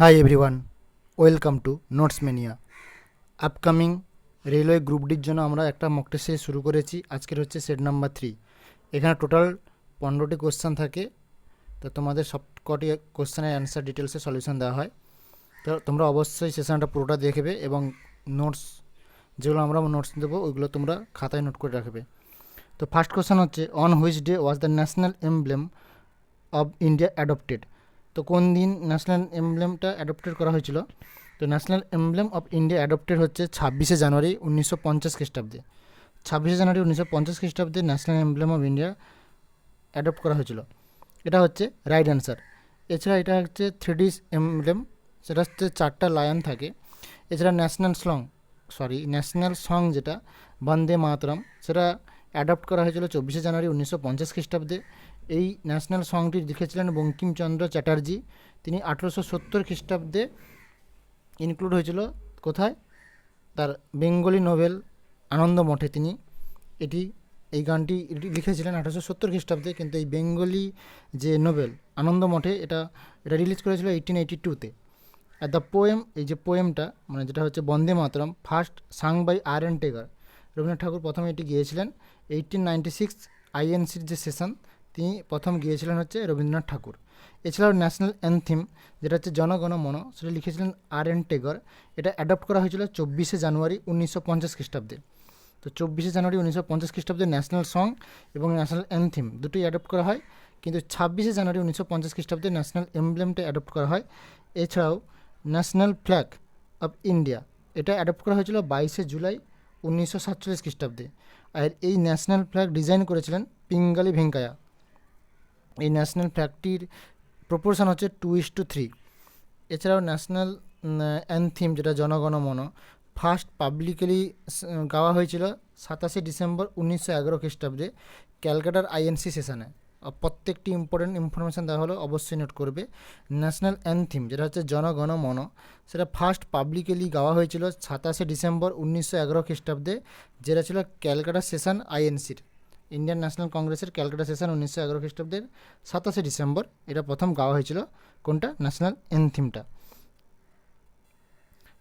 Hi everyone, welcome to notes mania. Upcoming railway group ডির জন্য আমরা একটা মক টেস্ট সিরিজ শুরু করেছি। আজকের হচ্ছে সেট নাম্বার 3। এখানে টোটাল 15টি কোশ্চেন থাকে। তো তোমাদের সব কটি কোশ্চেনের অ্যান্সার ডিটেলসে সলিউশন দেওয়া হয়। তো তোমরা অবশ্যই সেশনটা পুরোটা দেখবে এবং নোটস যেগুলো আমরা নোটস দেবো ওইগুলো তোমরা খাতায় নোট করে রাখবে। তো ফার্স্ট কোশ্চেন হচ্ছে, on which day was the national emblem of India adopted? তো কোন দিন ন্যাশনাল এমব্লেমটা অ্যাডপ্টেড করা হয়েছিল? তো national emblem of India adopted হচ্ছে 26শে জানুয়ারি 1950 খ্রিস্টাব্দে। 26শে জানুয়ারি 1950 খ্রিস্টাব্দে national emblem of India adopt করা হয়েছিল। এটা হচ্ছে রাইট অ্যান্সার। এছাড়া এটা হচ্ছে 3D এমব্লেম, সেটা হচ্ছে 4টা লায়ন থাকে। এছাড়া ন্যাশনাল সং যেটা বন্দে মাতরম, সেটা অ্যাডপ্ট করা হয়েছিল 24শে জানুয়ারি 1950 খ্রিস্টাব্দে। এই ন্যাশনাল সংটি লিখেছিলেন বঙ্কিমচন্দ্র চ্যাটার্জি। তিনি 1870 খ্রিস্টাব্দে ইনক্লুড হয়েছিল কোথায়? তার বেঙ্গলি নোভেল আনন্দমঠে তিনি এই গানটি লিখেছিলেন 1870 খ্রিস্টাব্দে, কিন্তু এই বেঙ্গলি যে নোভেল আনন্দমঠে এটা এটা রিলিজ করেছিল 1882-তে। আর দ্য পোয়েম, এই যে পোয়েমটা মানে যেটা হচ্ছে Vande Mataram, first song by R N. Tagore. Rabindranath Thakur প্রথমে এটি গিয়েছিলেন 1896 আইএনসির যে সেশন, তিনি প্রথম গিয়েছিলেন হচ্ছে রবীন্দ্রনাথ ঠাকুর। এছাড়াও ন্যাশনাল অ্যানথিম যেটা হচ্ছে জনগণ মন, সেটা লিখেছিলেন আর.এন. টেগর। এটা অ্যাডপ্ট করা হয়েছিল 24শে জানুয়ারি 1950 খ্রিস্টাব্দে। তো 24শে জানুয়ারি 1950 খ্রিস্টাব্দে ন্যাশনাল সং এবং ন্যাশনাল অ্যানথিম দুটোই অ্যাডপ্ট করা হয়, কিন্তু 26শে জানুয়ারি 1950 খ্রিস্টাব্দে ন্যাশনাল এমব্লেমটা অ্যাডপ্ট করা হয়। এছাড়াও ন্যাশনাল ফ্ল্যাগ অফ ইন্ডিয়া এটা অ্যাডপ্ট করা হয়েছিল 22শে জুলাই 1947 খ্রিস্টাব্দে। আর এই ন্যাশনাল ফ্ল্যাগ ডিজাইন করেছিলেন পিঙ্গালি ভেঙ্কায়া। এই ন্যাশনাল ফ্ল্যাগটির প্রপোর্শন হচ্ছে 2:3। এছাড়াও ন্যাশনাল অ্যানথিম যেটা জনগণ মন, ফার্স্ট পাবলিকলি গাওয়া হয়েছিল 27শে ডিসেম্বর 1911 খ্রিস্টাব্দে ক্যালকাটার আইএনসি সেশনে। প্রত্যেকটি ইম্পর্টেন্ট ইনফরমেশান দেওয়া হলো, অবশ্যই নোট করবে। ন্যাশনাল অ্যানথিম যেটা হচ্ছে জনগণ মন, সেটা ফার্স্ট পাবলিকলি গাওয়া হয়েছিল 27শে ডিসেম্বর 1911 খ্রিস্টাব্দে, যেটা ছিল ক্যালকাটা সেশন আইএনসির, ইন্ডিয়ান ন্যাশনাল কংগ্রেসের ক্যালকাটা সেশন 1911 খ্রিস্টাব্দের 27শে ডিসেম্বর এটা প্রথম গাওয়া হয়েছিল। কোনটা? ন্যাশনাল অ্যানথিমটা।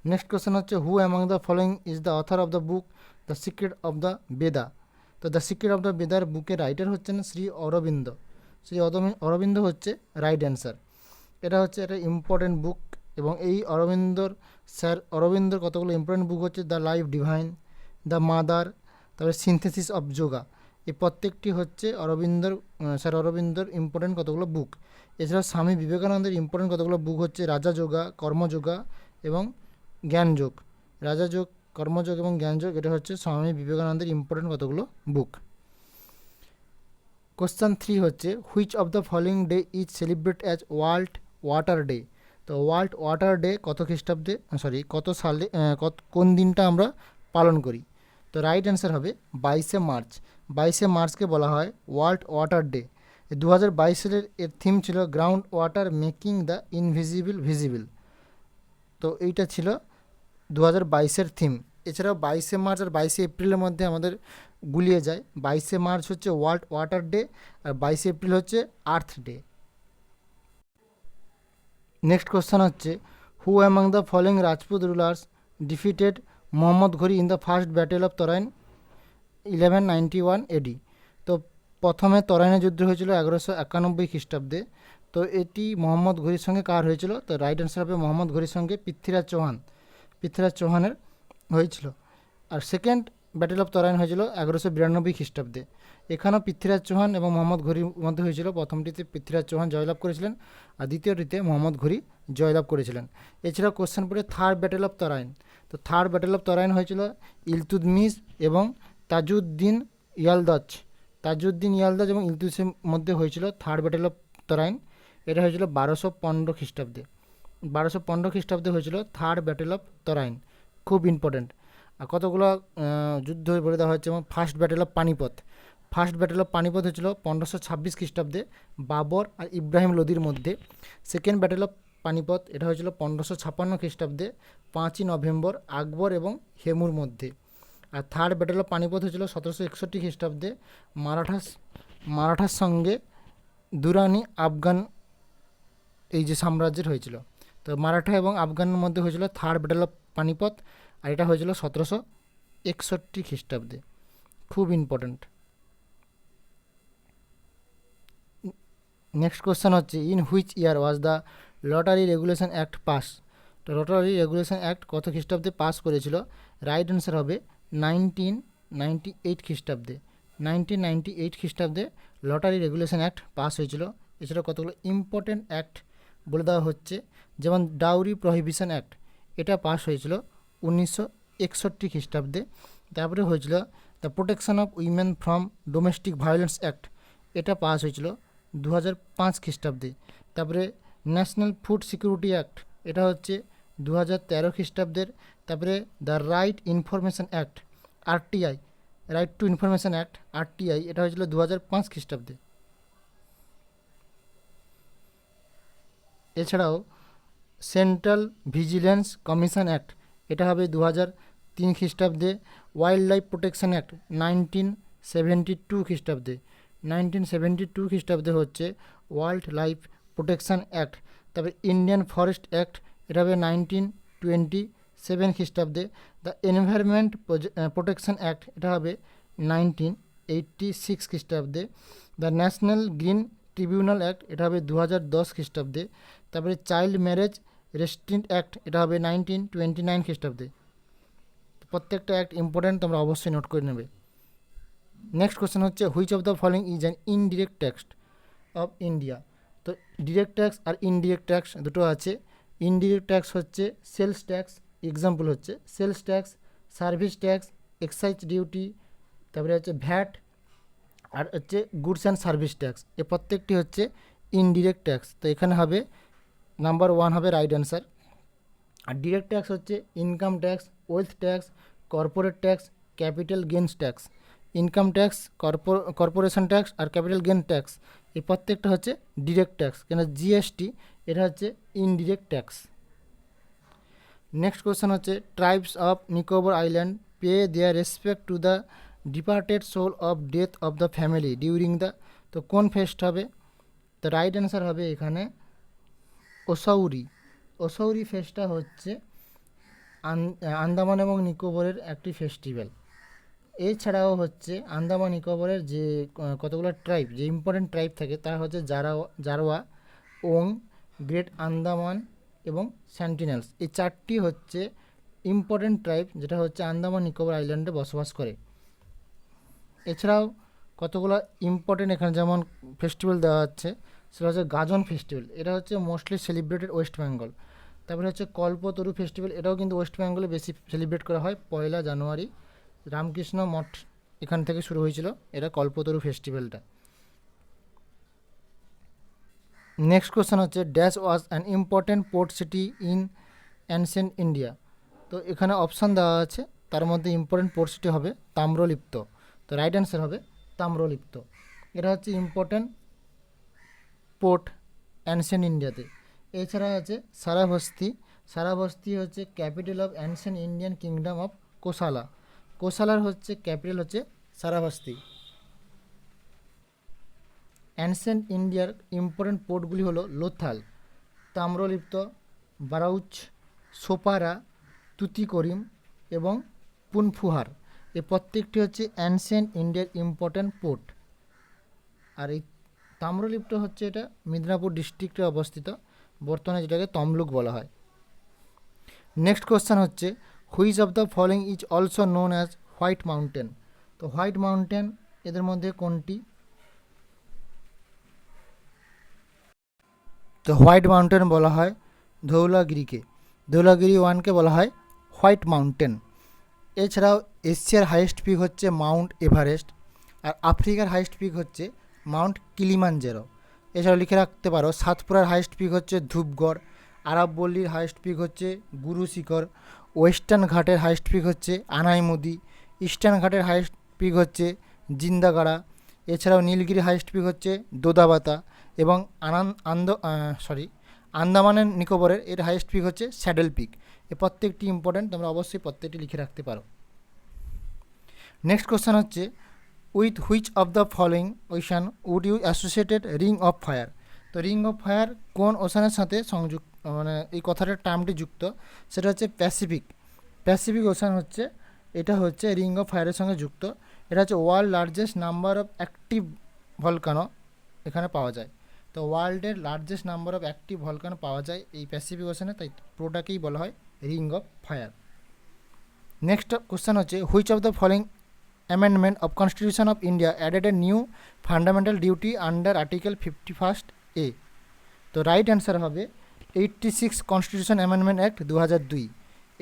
নেক্সট কোশ্চেন হচ্ছে, হু among the following is the author of the book the secret of the বেদা? তো দ্য সিক্রেট অফ দ্য বেদার বুকের রাইটার হচ্ছেন শ্রী অরবিন্দ। অরবিন্দ হচ্ছে রাইট অ্যান্সার। এটা হচ্ছে একটা ইম্পর্টেন্ট বুক, এবং এই অরবিন্দর কতগুলো ইম্পর্টেন্ট বুক হচ্ছে the life divine, the mother, তারপরে সিনথেসিস অফ যোগা। এই প্রত্যেকটি হচ্ছে স্যার অরবিন্দর ইম্পর্টেন্ট কতগুলো বুক। এছাড়াও স্বামী বিবেকানন্দের ইম্পর্টেন্ট কতগুলো বুক হচ্ছে রাজা যোগা, কর্মযোগা এবং জ্ঞানযোগ। রাজাযোগ, কর্মযোগ এবং জ্ঞানযোগ, এটা হচ্ছে স্বামী বিবেকানন্দের ইম্পর্টেন্ট কতগুলো বুক। কোশ্চেন 3 হচ্ছে, which of the following day is celebrate as world water day? তো ওয়ার্ল্ড ওয়াটার ডে কত সালে কোন দিনটা আমরা পালন করি? তো রাইট অ্যান্সার হবে 22শে মার্চ। 22শে মার্চকে বলা হয় ওয়ার্ল্ড ওয়াটার ডে। 2022 সালের এর থিম ছিল ground water making the invisible visible. তো এইটা ছিল 2022-এর থিম। এছাড়াও 22শে মার্চ আর 22শে এপ্রিলের মধ্যে আমাদের গুলিয়ে যায়। 22শে মার্চ হচ্ছে ওয়ার্ল্ড ওয়াটার ডে, আর 22শে এপ্রিল হচ্ছে আর্থ ডে। নেক্সট কোশ্চেন হচ্ছে, who among the following Rajput rulers defeated Mohammad Ghori in the first battle of Tarain 1191 AD? তো প্রথমে তরাইনের যুদ্ধ হয়েছিল 1191 খ্রিস্টাব্দে। তো এটি মোহাম্মদ ঘুরির সঙ্গে কার হয়েছিল? তো রাইট অ্যান্সার হবে মোহাম্মদ ঘুরির সঙ্গে পৃথ্বীরাজ চৌহানের হয়েছিল। আর সেকেন্ড ব্যাটেল অফ তরাইন হয়েছিল 1192 খ্রিস্টাব্দে। এখানেও পৃথ্বীরাজ চৌহান এবং মোহাম্মদ ঘুরির মধ্যে হয়েছিল। প্রথমটিতে পৃথ্বীরাজ চৌহান জয়লাভ করেছিলেন, আর দ্বিতীয়টিতে মোহাম্মদ ঘুরি জয়লাভ করেছিলেন। এছাড়াও কোশ্চেন পড়ে থার্ড ব্যাটেল অফ তরাইন। তো থার্ড ব্যাটেল অফ তরাইন হয়েছিল ইলতুৎমিশ এবং তাজউদ্দিন ইয়ালদাজ এবং ইলতুৎমিশের মধ্যে হয়েছিল থার্ড ব্যাটেল অফ তরাইন। এটা হয়েছিল 1215 খ্রিস্টাব্দে। 1215 খ্রিস্টাব্দে হয়েছিল থার্ড ব্যাটেল অফ তরাইন। খুব ইম্পর্ট্যান্ট। আর কতগুলো যুদ্ধ বলে দেওয়া হচ্ছে, যেমন ফার্স্ট ব্যাটেল অফ পানিপথ হয়েছিল 1526 খ্রিস্টাব্দে বাবর আর ইব্রাহিম লোদির মধ্যে। সেকেন্ড ব্যাটেল অফ পানিপথ এটা হয়েছিল 1556 খ্রিস্টাব্দে 5ই নভেম্বর আকবর এবং হেমুর মধ্যে। আর থার্ড ব্যাটেল অফ পানিপথ হয়েছিল 1761 খ্রিস্টাব্দে মারাঠার সঙ্গে দুরানি আফগান এই যে সাম্রাজ্যের হয়েছিল। তো মারাঠা এবং আফগানের মধ্যে হয়েছিল থার্ড ব্যাটেল অফ পানিপথ, আর এটা হয়েছিল 1761 খ্রিস্টাব্দে। খুব ইম্পর্ট্যান্ট। নেক্সট কোশ্চেন হচ্ছে, in which year was the lottery regulation act pass? তো লটারি রেগুলেশন অ্যাক্ট কত খ্রিস্টাব্দে পাস করেছিল? রাইট অ্যান্সার হবে 1998 খ্রিস্টাব্দে। 1998 খ্রিস্টাব্দে লটারি রেগুলেশন অ্যাক্ট পাস হয়েছিল। এছাড়া কতগুলো ইম্পর্টেন্ট অ্যাক্ট বলে দেওয়া হচ্ছে, যেমন ডাউরি প্রহিবিশন অ্যাক্ট, এটা পাস হয়েছিল 1961 খ্রিস্টাব্দে। তারপরে হয়েছিল the protection of women from domestic violence act, এটা পাস হয়েছিল 2005 খ্রিস্টাব্দে। তারপরে ন্যাশনাল ফুড সিকিউরিটি অ্যাক্ট, এটা হচ্ছে 2013 খ্রিস্টাব্দের। তারপরে the right information act, RTI, right two information act, RTI, এটা হয়েছিল 2005 খ্রিস্টাব্দে। এছাড়াও সেন্ট্রাল ভিজিলেন্স কমিশন অ্যাক্ট, এটা হবে 2003 খ্রিস্টাব্দে। ওয়াইল্ড লাইফ প্রোটেকশন অ্যাক্ট 1972 খ্রিস্টাব্দে। 1972 খ্রিস্টাব্দে হচ্ছে ওয়াইল্ড লাইফ প্রোটেকশন অ্যাক্ট। তারপরে ইন্ডিয়ান ফরেস্ট অ্যাক্ট, এটা হবে 1927 খ্রিস্টাব্দে। দ্য এনভায়রনমেন্ট প্রোটেকশন অ্যাক্ট, এটা হবে 1986 খ্রিস্টাব্দে। The national green tribunal act, এটা হবে 2010 খ্রিস্টাব্দে। তারপরে চাইল্ড ম্যারেজ রেস্ট্রিক্ট অ্যাক্ট, এটা হবে 1929 খ্রিস্টাব্দে। প্রত্যেকটা অ্যাক্ট ইম্পর্ট্যান্ট, তোমরা অবশ্যই নোট করে নেবে। নেক্সট কোশ্চেন হচ্ছে, which of the following is an indirect tax of India? তো ডিরেক্ট ট্যাক্স আর ইনডিরেক্ট ট্যাক্স দুটো আছে। ইনডিরেক্ট ট্যাক্স হচ্ছে সেলস ট্যাক্স, এক্সাম্পল হচ্ছে sales tax, service tax, excise duty, তারপরে হচ্ছে ভ্যাট, আর হচ্ছে গুডস অ্যান্ড সার্ভিস ট্যাক্স। এ প্রত্যেকটি হচ্ছে ইনডিরেক্ট ট্যাক্স। তো এখানে হবে নাম্বার 1 হবে রাইট অ্যান্সার। আর ডিরেক্ট ট্যাক্স হচ্ছে income tax, wealth tax, corporate tax, capital gains tax. Income tax, corporation tax আর ক্যাপিটাল গেইন ট্যাক্স, এই প্রত্যেকটা হচ্ছে ডিরেক্ট ট্যাক্স। কেন জিএসটি এটা হচ্ছে ইনডিরেক্ট ট্যাক্স। নেক্সট কোশ্চেন হচ্ছে, tribes of Nicobar island pay their respect to the departed soul of death of the family during the, তো কোন ফেস্ট হবে? তো রাইট অ্যান্সার হবে এখানে ওসাউরি। ওসাউরি ফেস্টটা হচ্ছে আন্দামান এবং নিকোবরের একটি ফেস্টিভ্যাল। এছাড়াও হচ্ছে আন্দামান নিকোবরের যে কতগুলো ট্রাইব, যে ইম্পর্টেন্ট ট্রাইব থাকে, তা হচ্ছে জারোয়া, ওং, গ্রেট আন্দামান এবং সেন্টিনেলস। এই 4টি হচ্ছে ইম্পর্টেন্ট ট্রাইব, যেটা হচ্ছে আন্দামান নিকোবর আইল্যান্ডে বসবাস করে। এছাড়াও কতগুলো ইম্পর্টেন্ট এখানে যেমন ফেস্টিভ্যাল দেওয়া হচ্ছে, সেটা হচ্ছে গাজন ফেস্টিভ্যাল, এটা হচ্ছে মোস্টলি সেলিব্রেটেড ওয়েস্ট বেঙ্গল। তারপরে হচ্ছে কল্পতরু ফেস্টিভ্যাল, এটাও কিন্তু ওয়েস্ট বেঙ্গলে বেশি সেলিব্রেট করা হয় 1 জানুয়ারি। রামকৃষ্ণ মঠ এখান থেকে শুরু হয়েছিল এটা কল্পতরু ফেস্টিভ্যালটা। নেক্সট কোশ্চেন হচ্ছে, dash was an important port city in ancient India? তো এখানে অপশান দেওয়া আছে, তার মধ্যে ইম্পর্টেন্ট পোর্ট সিটি হবে তাম্রলিপ্ত। তো রাইট অ্যান্সার হবে তাম্রলিপ্ত। এটা হচ্ছে ইম্পর্টেন্ট পোর্ট অ্যানসিয়েন্ট ইন্ডিয়াতে। এছাড়া আছে সারাভস্তি। সারাভস্তি হচ্ছে capital of ancient Indian kingdom of Kosala. কোসালার হচ্ছে ক্যাপিটাল হচ্ছে সারাভস্তি। অ্যানসিয়েন্ট ইন্ডিয়ার ইম্পর্টেন্ট পোর্টগুলি হলো লোথাল, তাম্রলিপ্ত, বারাউচ, সোপারা, তুতিকরিম এবং পুনফুহার। এই প্রত্যেকটি হচ্ছে অ্যানসিয়েন্ট ইন্ডিয়ার ইম্পর্টেন্ট পোর্ট। আর এই তাম্রলিপ্ত হচ্ছে এটা মিদনাপুর ডিস্ট্রিক্টে অবস্থিত, বর্তমানে যেটাকে তমলুক বলা হয়। নেক্সট কোশ্চেন হচ্ছে, which of the following is also known as white mountain? তো হোয়াইট মাউন্টেন এদের মধ্যে কোনটি? তো হোয়াইট মাউন্টেন বলা হয় ধৌলাগিরিকে। ধৌলাগিরি 1কে বলা হয় হোয়াইট মাউন্টেন। এছাড়াও এশিয়ার হাইয়েস্ট পিক হচ্ছে মাউন্ট এভারেস্ট, আর আফ্রিকার হাইয়েস্ট পিক হচ্ছে মাউন্ট কিলিমানজারো। এছাড়াও লিখে রাখতে পারো, সাতপুরার হাইয়েস্ট পিক হচ্ছে ধূপগড়, আরাবল্লীর হাইয়েস্ট পিক হচ্ছে গুরু শিখর, ওয়েস্টার্ন ঘাটের হাইয়েস্ট পিক হচ্ছে আনাইমুদি, ইস্টার্ন ঘাটের হাইয়েস্ট পিক হচ্ছে জিন্দাগাড়া। এছাড়াও নীলগিরি হাইয়েস্ট পিক হচ্ছে দোদাবাতা, এবং আন্দামানের নিকোবরের এর হাইয়েস্ট পিক হচ্ছে স্যাডেল পিক। এ প্রত্যেকটি ইম্পর্ট্যান্ট, তোমরা অবশ্যই প্রত্যেকটি লিখে রাখতে পারো। নেক্সট কোশ্চেন হচ্ছে, with which of the following ocean would you associated ring of fire? তো রিং অফ ফায়ার কোন ওশানের সাথে মানে এই কথাটার টার্মটি যুক্ত, সেটা হচ্ছে প্যাসিফিক। প্যাসিফিক ওশান হচ্ছে, এটা হচ্ছে রিং অফ ফায়ারের সঙ্গে যুক্ত। এটা হচ্ছে world largest number of active volcano এখানে পাওয়া যায়। তো ওয়ার্ল্ডের largest number of active volcano পাওয়া যায় এই প্যাসিফিক ওশানে, তাই পুরোটাকেই বলা হয় ring of fire. Next question হচ্ছে which of the following amendment of constitution of India added a new fundamental duty under article 51 A। তো রাইট অ্যান্সার হবে 86 constitution amendment act 2002।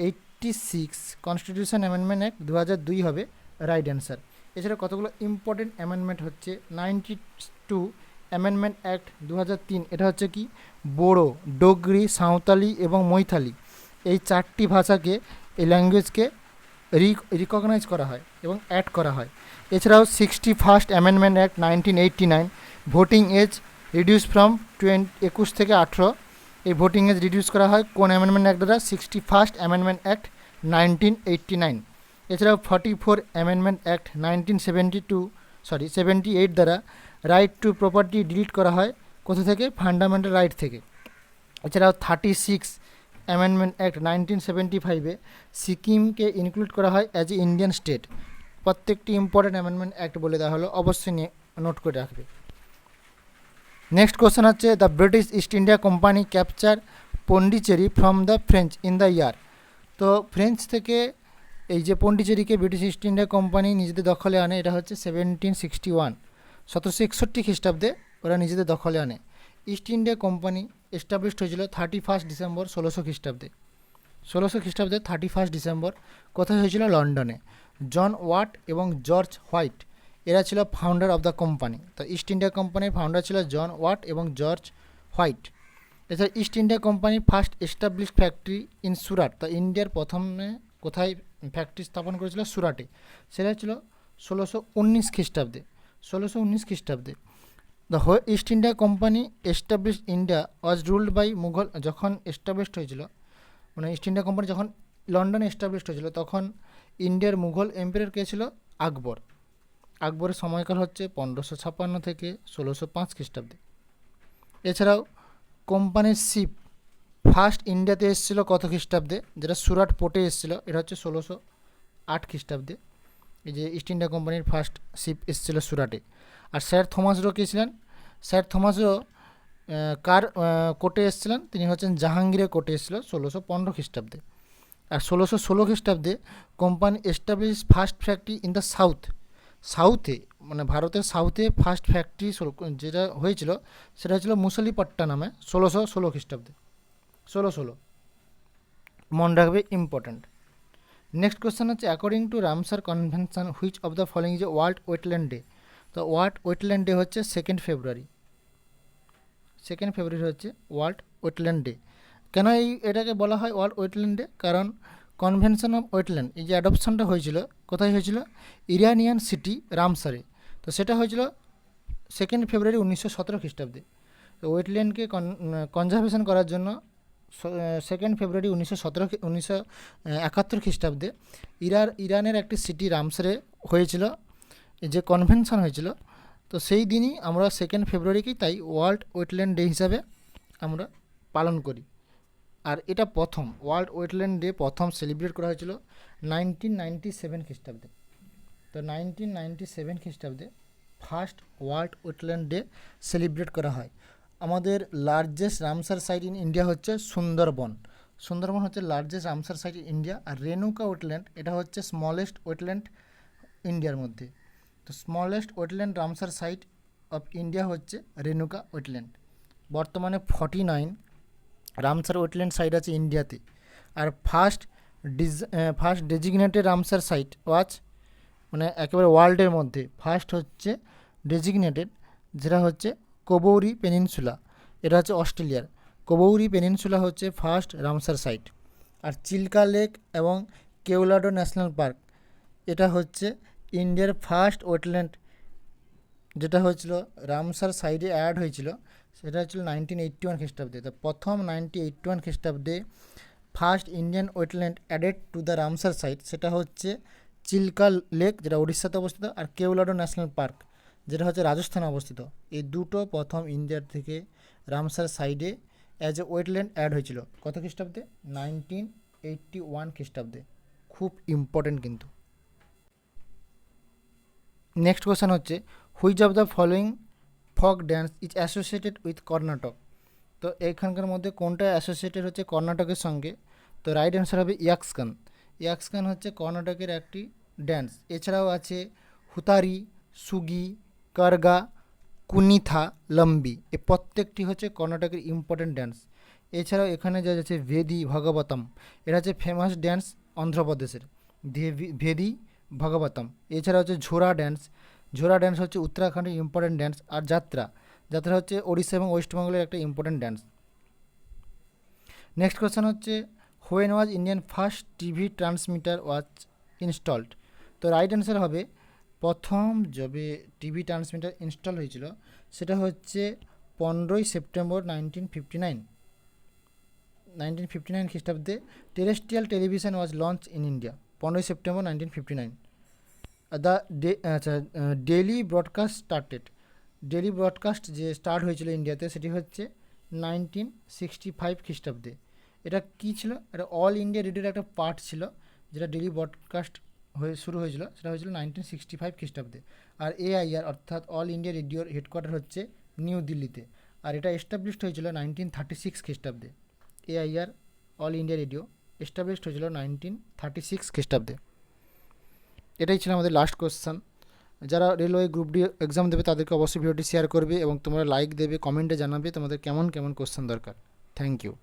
86 constitution amendment act 2002 হবে right answer. এছাড়া কতগুলো important amendment হচ্ছে 92 amendment act 2003। এটা হচ্ছে কি বোড়ো, ডোগরি, সাঁওতালি এবং মৈথালি এই 4টি ভাষাকে, এই ল্যাঙ্গুয়েজকে রিকগনাইজ করা হয় এবং অ্যাড করা হয়। এছাড়াও 61st amendment act 1989 voting age reduce from 21 থেকে 18। এই ভোটিং এজ রিডিউস করা হয় কোন অ্যামেন্ডমেন্ট অ্যাক্ট দ্বারা? 61st amendment act 1989। এছাড়াও 44 অ্যামেন্ডমেন্ট অ্যাক্ট 78 দ্বারা রাইট টু প্রপার্টি ডিলিট করা হয় কোথা থেকে? ফান্ডামেন্টাল রাইট থেকে। এছাড়াও 36 অ্যামেন্ডমেন্ট অ্যাক্ট 1975 সিকিমকে ইনক্লুড করা হয় অ্যাজ এ ইন্ডিয়ান স্টেট। প্রত্যেকটি ইম্পর্টেন্ট অ্যামেন্ডমেন্ট অ্যাক্ট বলে দেওয়া হলো, অবশ্যই নিয়ে নোট করে রাখবে। নেক্সট কোশ্চেন হচ্ছে the British east India company capture Pondicherry from the French in the year. তো ফ্রেঞ্চ থেকে এই যে পন্ডিচেরিকে ব্রিটিশ ইস্ট ইন্ডিয়া কোম্পানি নিজেদের দখলে আনে, এটা হচ্ছে 1761, 1761 খ্রিস্টাব্দে ওরা নিজেদের দখলে আনে। ইস্ট ইন্ডিয়া কোম্পানি এস্টাবলিশড হয়েছিল 31 ডিসেম্বর 1600 খ্রিস্টাব্দে। 1600 খ্রিস্টাব্দে 31 ডিসেম্বর কোথায় হয়েছিল? লন্ডনে। জন ওয়াট এবং জর্জ হোয়াইট এরা ছিল ফাউন্ডার অফ দ্য কোম্পানি। তো ইস্ট ইন্ডিয়া কোম্পানির ফাউন্ডার ছিল জন ওয়াট এবং জর্জ হোয়াইট। এছাড়া east India company first establish factory in Surat. তো ইন্ডিয়ার প্রথমে কোথায় ফ্যাক্টরি স্থাপন করেছিল? সুরাটে। সেটা ছিল 1619 খ্রিস্টাব্দে। 1619 খ্রিস্টাব্দে the East India Company establish India was ruled by Mughal. যখন এস্টাবলিশড হয়েছিল, মানে ইস্ট ইন্ডিয়া কোম্পানি যখন লন্ডনে এস্টাবলিশড হয়েছিল, তখন ইন্ডিয়ার মুঘল এম্পায়ার কে ছিল? আকবর। আকবরের সময়কাল হচ্ছে 1556 থেকে 1605 খ্রিস্টাব্দে। এছাড়াও কোম্পানির শিপ ফার্স্ট ইন্ডিয়াতে এসেছিল কত খ্রিস্টাব্দে? যেটা সুরাট পোর্টে এসেছিলো, এটা হচ্ছে 1608 খ্রিস্টাব্দে। এই যে ইস্ট ইন্ডিয়া কোম্পানির ফার্স্ট শিপ এসেছিলো সুরাটে। আর স্যার থমাস রো কে ছিলেন? স্যার থমাস রো কার কোর্টে এসেছিলেন? তিনি হচ্ছেন জাহাঙ্গীরের কোর্টে এসেছিলো 1615 খ্রিস্টাব্দে। আর 1616 খ্রিস্টাব্দে company establish first factory in the সাউথে, মানে ভারতের সাউথে ফার্স্ট ফ্যাক্টরি যেটা হয়েছিল সেটা হয়েছিল মুসলিপট্টানামে 1616 খ্রিস্টাব্দে। 1616 মনে রাখবে, ইম্পর্ট্যান্ট। নেক্সট কোয়েশ্চেন হচ্ছে according to Ramsar convention which of the following is a world wetland day. তো ওয়ার্ল্ড ওয়েটল্যান্ড ডে হচ্ছে 2 ফেব্রুয়ারি। 2 ফেব্রুয়ারি হচ্ছে ওয়ার্ল্ড ওয়েটল্যান্ড ডে। কেন এটাকে বলা হয় ওয়ার্ল্ড ওয়েটল্যান্ড ডে? কারণ কনভেনশন অফ ওয়েটল্যান্ড এই যে অ্যাডপশনটা হয়েছিল কোথায় হয়েছিল? ইরানিয়ান সিটি রামসারে। তো সেটা হয়েছিল 2 ফেব্রুয়ারি 1917 খ্রিস্টাব্দে। তো ওয়েটল্যান্ডকে কনজারভেশন করার জন্য 2 ফেব্রুয়ারি 1971 খ্রিস্টাব্দে ইরানের একটি সিটি রামসারে হয়েছিল, যে কনভেনশন হয়েছিল। তো সেই দিনই আমরা 2 ফেব্রুয়ারিকেই তাই ওয়ার্ল্ড ওয়েটল্যান্ড ডে হিসাবে আমরা পালন করি। আর এটা প্রথম ওয়ার্ল্ড ওয়েটল্যান্ড ডে প্রথম সেলিব্রেট করা হয়েছিল 1997 খ্রিস্টাব্দে। তো 1997 খ্রিস্টাব্দে first world wetland day celebrate করা হয়। আমাদের largest Ramsar site in India হচ্ছে সুন্দরবন। সুন্দরবন হচ্ছে largest Ramsar site in India. আর রেণুকা ওয়েটল্যান্ড এটা হচ্ছে স্মলেস্ট ওয়েটল্যান্ড ইন্ডিয়ার মধ্যে। তো smallest wetland Ramsar site of India হচ্ছে রেণুকা ওয়েটল্যান্ড। বর্তমানে 49 রামসার ওয়েটল্যান্ড সাইট আছে ইন্ডিয়াতে। আর ফার্স্ট ডেজিগনেটেড রামসার সাইট ওয়াজ, মানে একেবারে ওয়ার্ল্ডের মধ্যে ফার্স্ট হচ্ছে ডেজিগনেটেড, যেটা হচ্ছে কোবৌরি পেনিনসুলা। এটা হচ্ছে অস্ট্রেলিয়ার। কোবৌরি পেনিনসুলা হচ্ছে ফার্স্ট রামসার সাইট। আর চিল্কা লেক এবং কেওলাডো ন্যাশনাল পার্ক এটা হচ্ছে ইন্ডিয়ার ফার্স্ট ওয়েটল্যান্ড, যেটা হয়েছিল রামসার সাইডে অ্যাড হয়েছিল, সেটা হচ্ছিল 1981 খ্রিস্টাব্দে। তো প্রথম 1981 খ্রিস্টাব্দে first Indian wetland added to the Ramsar site সেটা হচ্ছে চিল্কা লেক, যেটা উড়িষ্যাতে অবস্থিত, আর কেওলাডো ন্যাশনাল পার্ক, যেটা হচ্ছে রাজস্থানে অবস্থিত। এই দুটো প্রথম ইন্ডিয়ার থেকে রামসার সাইডে অ্যাজ এ ওয়েটল্যান্ড অ্যাড হয়েছিল কত খ্রিস্টাব্দে? 1981 খ্রিস্টাব্দে। খুব ইম্পর্টেন্ট কিন্তু। নেক্সট কোয়েশ্চেন হচ্ছে which of the following folk dance is associated with Karnataka. তো এইখানকার মধ্যে কোনটা অ্যাসোসিয়েটেড হচ্ছে কর্ণাটকের সঙ্গে? তো রাইট অ্যান্সার হবে ইয়াক্সগান। ইয়াক্সগান হচ্ছে কর্ণাটকের একটি ড্যান্স। এছাড়াও আছে হুতারি, সুগি, কারগা, কুনিথা, লম্বি। এই প্রত্যেকটি হচ্ছে কর্ণাটকের ইম্পর্টেন্ট ড্যান্স। এছাড়াও এখানে যা আছে ভেদি ভাগবতম, এটা হচ্ছে ফেমাস ড্যান্স অন্ধ্রপ্রদেশের, ভেদি ভাগবতম। এছাড়া হচ্ছে ঝোরা ড্যান্স। ঝোরা ড্যান্স হচ্ছে উত্তরাখণ্ডের ইম্পর্টেন্ট ড্যান্স। আর যাত্রা, যাত্রা হচ্ছে ওড়িশা এবং ওয়েস্টবেঙ্গলের একটা ইম্পর্টেন্ট ড্যান্স। নেক্সট কোয়েশ্চেন হচ্ছে when was Indian first TV transmitter was installed. তো রাইট অ্যান্সার হবে প্রথম যবে টিভি ট্রান্সমিটার ইনস্টল হয়েছিল সেটা হচ্ছে 15ই সেপ্টেম্বর 1959 খ্রিস্টাব্দে terrestrial television was launch in India. 15ই September 1959 the daily broadcast started. Daily broadcast যে স্টার্ট হয়েছিল ইন্ডিয়াতে সেটি হচ্ছে 1965 খ্রিস্টাব্দে। এটা কী ছিল? এটা অল ইন্ডিয়া রেডিওর একটা পার্ট ছিল, যেটা ডেলি ব্রডকাস্ট হয়ে শুরু হয়েছিল, সেটা হয়েছিল 1965 খ্রিস্টাব্দে। আর এআইআর অর্থাৎ অল ইন্ডিয়া রেডিওর হেডকোয়ার্টার হচ্ছে নিউ দিল্লিতে। আর এটা এস্টাবলিশড হয়েছিল 1936 খ্রিস্টাব্দে। AIR all India radio established হয়েছিল 1936 খ্রিস্টাব্দে। এটাই ছিল আমাদের লাস্ট কোশ্চেন। যারা রেলওয়ে গ্রুপ ডি এক্সাম দেবে তাদেরকে অবশ্যই ভিডিওটি শেয়ার করবে এবং তোমরা লাইক দেবে, কমেন্টে জানাবে তোমাদের কেমন কেমন কোশ্চেন দরকার। Thank you.